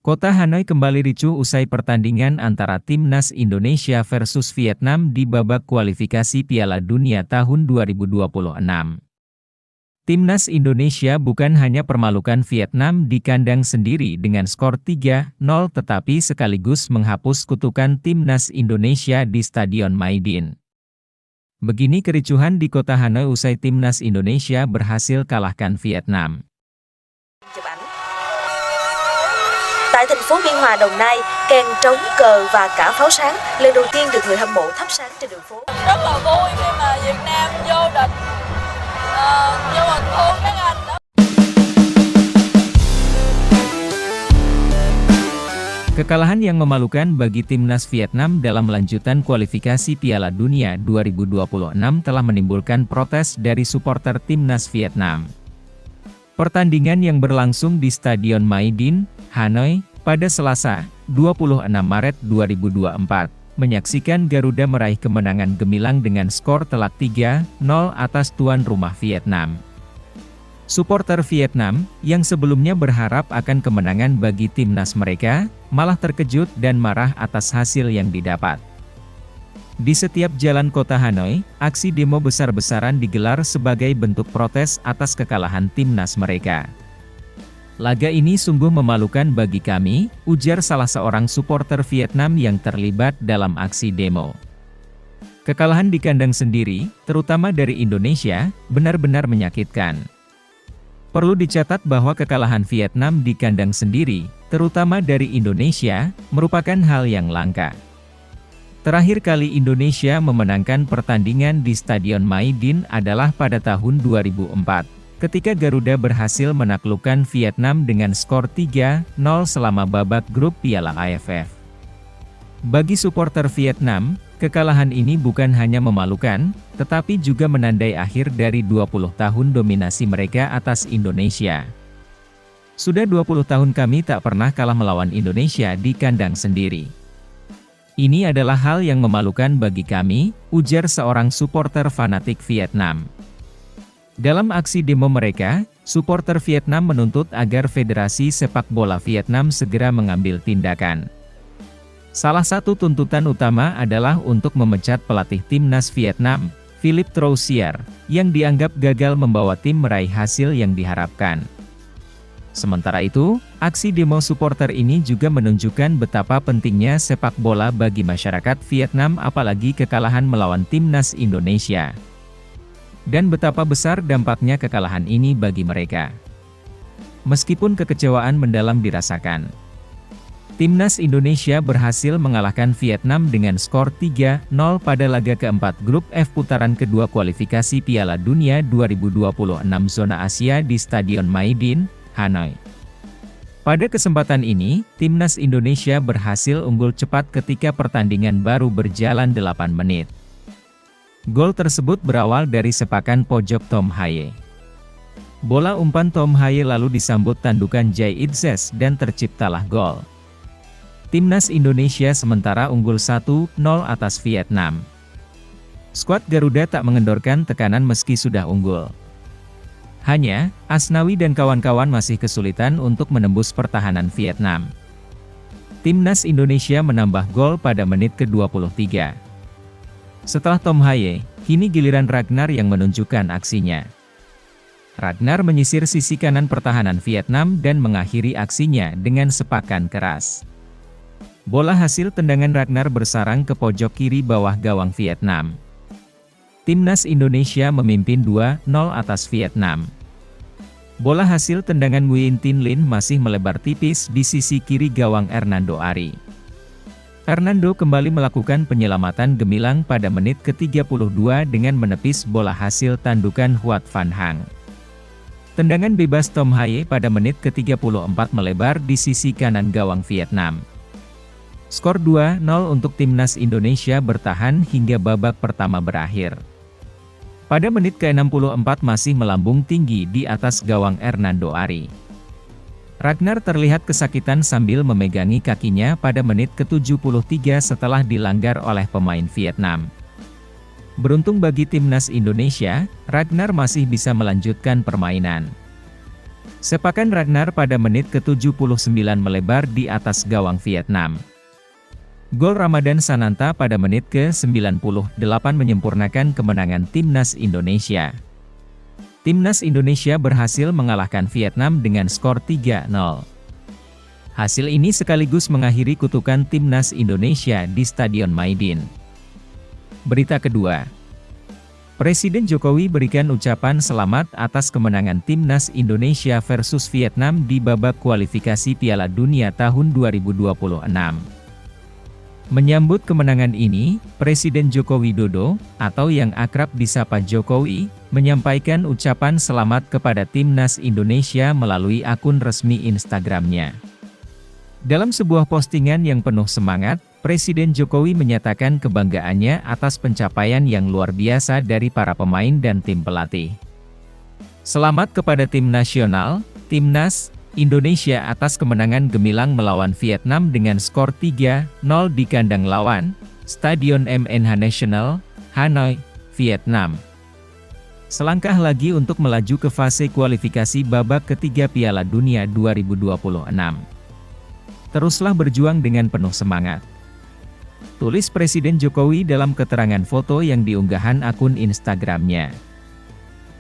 Kota Hanoi kembali ricuh usai pertandingan antara Timnas Indonesia versus Vietnam di babak kualifikasi Piala Dunia tahun 2026. Timnas Indonesia bukan hanya permalukan Vietnam di kandang sendiri dengan skor 3-0 tetapi sekaligus menghapus kutukan Timnas Indonesia di Stadion Maidin. Begini kericuhan di kota Hanoi usai Timnas Indonesia berhasil kalahkan Vietnam. Tại thành phố Biên Hòa, Đồng Nai, kèn trống, cờ và cả pháo sáng lần đầu tiên được người hâm mộ thắp sáng trên đường phố. Rất là vui khi mà Việt Nam vô địch, nhưng mà thương các anh đó. Kekalahan yang memalukan bagi Timnas Vietnam dalam lanjutan kualifikasi Piala Dunia 2026 telah menimbulkan protes dari supporter Timnas Vietnam. Pertandingan yang berlangsung di Stadion Maidin, Hanoi, pada Selasa, 26 Maret 2024, menyaksikan Garuda meraih kemenangan gemilang dengan skor telak 3-0 atas tuan rumah Vietnam. Supporter Vietnam, yang sebelumnya berharap akan kemenangan bagi timnas mereka, malah terkejut dan marah atas hasil yang didapat. Di setiap jalan kota Hanoi, aksi demo besar-besaran digelar sebagai bentuk protes atas kekalahan timnas mereka. Laga ini sungguh memalukan bagi kami, ujar salah seorang supporter Vietnam yang terlibat dalam aksi demo. Kekalahan di kandang sendiri, terutama dari Indonesia, benar-benar menyakitkan. Perlu dicatat bahwa kekalahan Vietnam di kandang sendiri, terutama dari Indonesia, merupakan hal yang langka. Terakhir kali Indonesia memenangkan pertandingan di Stadion Maidin adalah pada tahun 2004, ketika Garuda berhasil menaklukkan Vietnam dengan skor 3-0 selama babak grup Piala AFF. Bagi supporter Vietnam, kekalahan ini bukan hanya memalukan, tetapi juga menandai akhir dari 20 tahun dominasi mereka atas Indonesia. Sudah 20 tahun kami tak pernah kalah melawan Indonesia di kandang sendiri. Ini adalah hal yang memalukan bagi kami, ujar seorang supporter fanatik Vietnam. Dalam aksi demo mereka, supporter Vietnam menuntut agar Federasi Sepak Bola Vietnam segera mengambil tindakan. Salah satu tuntutan utama adalah untuk memecat pelatih timnas Vietnam, Philippe Troussier, yang dianggap gagal membawa tim meraih hasil yang diharapkan. Sementara itu, aksi demo supporter ini juga menunjukkan betapa pentingnya sepak bola bagi masyarakat Vietnam apalagi kekalahan melawan timnas Indonesia. Dan betapa besar dampaknya kekalahan ini bagi mereka. Meskipun kekecewaan mendalam dirasakan, timnas Indonesia berhasil mengalahkan Vietnam dengan skor 3-0 pada laga keempat grup F putaran kedua kualifikasi Piala Dunia 2026 zona Asia di Stadion Maidin, Hanoi. Pada kesempatan ini, timnas Indonesia berhasil unggul cepat ketika pertandingan baru berjalan 8 menit. Gol tersebut berawal dari sepakan pojok Tom Haye. Bola umpan Tom Haye lalu disambut tandukan Jay Itzes dan terciptalah gol. Timnas Indonesia sementara unggul 1-0 atas Vietnam. Skuad Garuda tak mengendorkan tekanan meski sudah unggul. Hanya, Asnawi dan kawan-kawan masih kesulitan untuk menembus pertahanan Vietnam. Timnas Indonesia menambah gol pada menit ke-23. Setelah Tom Haye, kini giliran Ragnar yang menunjukkan aksinya. Ragnar menyisir sisi kanan pertahanan Vietnam dan mengakhiri aksinya dengan sepakan keras. Bola hasil tendangan Ragnar bersarang ke pojok kiri bawah gawang Vietnam. Timnas Indonesia memimpin 2-0 atas Vietnam. Bola hasil tendangan Nguyen Tin Linh masih melebar tipis di sisi kiri gawang Hernando Ari. Hernando kembali melakukan penyelamatan gemilang pada menit ke-32 dengan menepis bola hasil tandukan Huat Van Hang. Tendangan bebas Tom Haye pada menit ke-34 melebar di sisi kanan gawang Vietnam. Skor 2-0 untuk timnas Indonesia bertahan hingga babak pertama berakhir. Pada menit ke-64 masih melambung tinggi di atas gawang Hernando Ari. Ragnar terlihat kesakitan sambil memegangi kakinya pada menit ke-73 setelah dilanggar oleh pemain Vietnam. Beruntung bagi timnas Indonesia, Ragnar masih bisa melanjutkan permainan. Sepakan Ragnar pada menit ke-79 melebar di atas gawang Vietnam. Gol Ramadan Sananta pada menit ke-98 menyempurnakan kemenangan Timnas Indonesia. Timnas Indonesia berhasil mengalahkan Vietnam dengan skor 3-0. Hasil ini sekaligus mengakhiri kutukan Timnas Indonesia di Stadion Maidin. Berita kedua. Presiden Jokowi berikan ucapan selamat atas kemenangan Timnas Indonesia versus Vietnam di babak kualifikasi Piala Dunia tahun 2026. Menyambut kemenangan ini, Presiden Joko Widodo, atau yang akrab disapa Jokowi, menyampaikan ucapan selamat kepada Timnas Indonesia melalui akun resmi Instagramnya. Dalam sebuah postingan yang penuh semangat, Presiden Jokowi menyatakan kebanggaannya atas pencapaian yang luar biasa dari para pemain dan tim pelatih. Selamat kepada tim nasional, Timnas Indonesia atas kemenangan gemilang melawan Vietnam dengan skor 3-0 di kandang lawan, Stadion MNH National, Hanoi, Vietnam. Selangkah lagi untuk melaju ke fase kualifikasi babak ketiga Piala Dunia 2026. Teruslah berjuang dengan penuh semangat. Tulis Presiden Jokowi dalam keterangan foto yang diunggahan akun Instagramnya.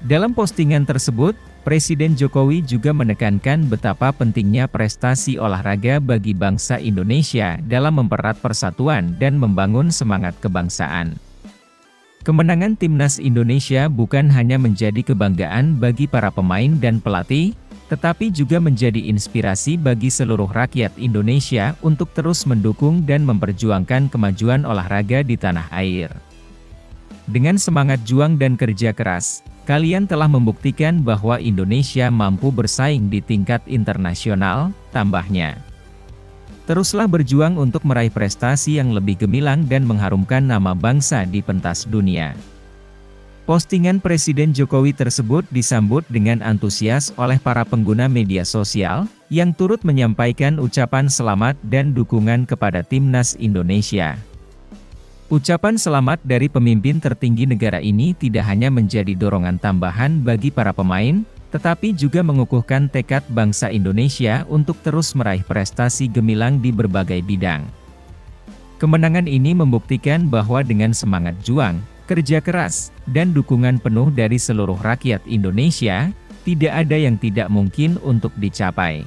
Dalam postingan tersebut, Presiden Jokowi juga menekankan betapa pentingnya prestasi olahraga bagi bangsa Indonesia dalam mempererat persatuan dan membangun semangat kebangsaan. Kemenangan Timnas Indonesia bukan hanya menjadi kebanggaan bagi para pemain dan pelatih, tetapi juga menjadi inspirasi bagi seluruh rakyat Indonesia untuk terus mendukung dan memperjuangkan kemajuan olahraga di tanah air. Dengan semangat juang dan kerja keras, kalian telah membuktikan bahwa Indonesia mampu bersaing di tingkat internasional, tambahnya. Teruslah berjuang untuk meraih prestasi yang lebih gemilang dan mengharumkan nama bangsa di pentas dunia. Postingan Presiden Jokowi tersebut disambut dengan antusias oleh para pengguna media sosial, yang turut menyampaikan ucapan selamat dan dukungan kepada Timnas Indonesia. Ucapan selamat dari pemimpin tertinggi negara ini tidak hanya menjadi dorongan tambahan bagi para pemain, tetapi juga mengukuhkan tekad bangsa Indonesia untuk terus meraih prestasi gemilang di berbagai bidang. Kemenangan ini membuktikan bahwa dengan semangat juang, kerja keras, dan dukungan penuh dari seluruh rakyat Indonesia, tidak ada yang tidak mungkin untuk dicapai.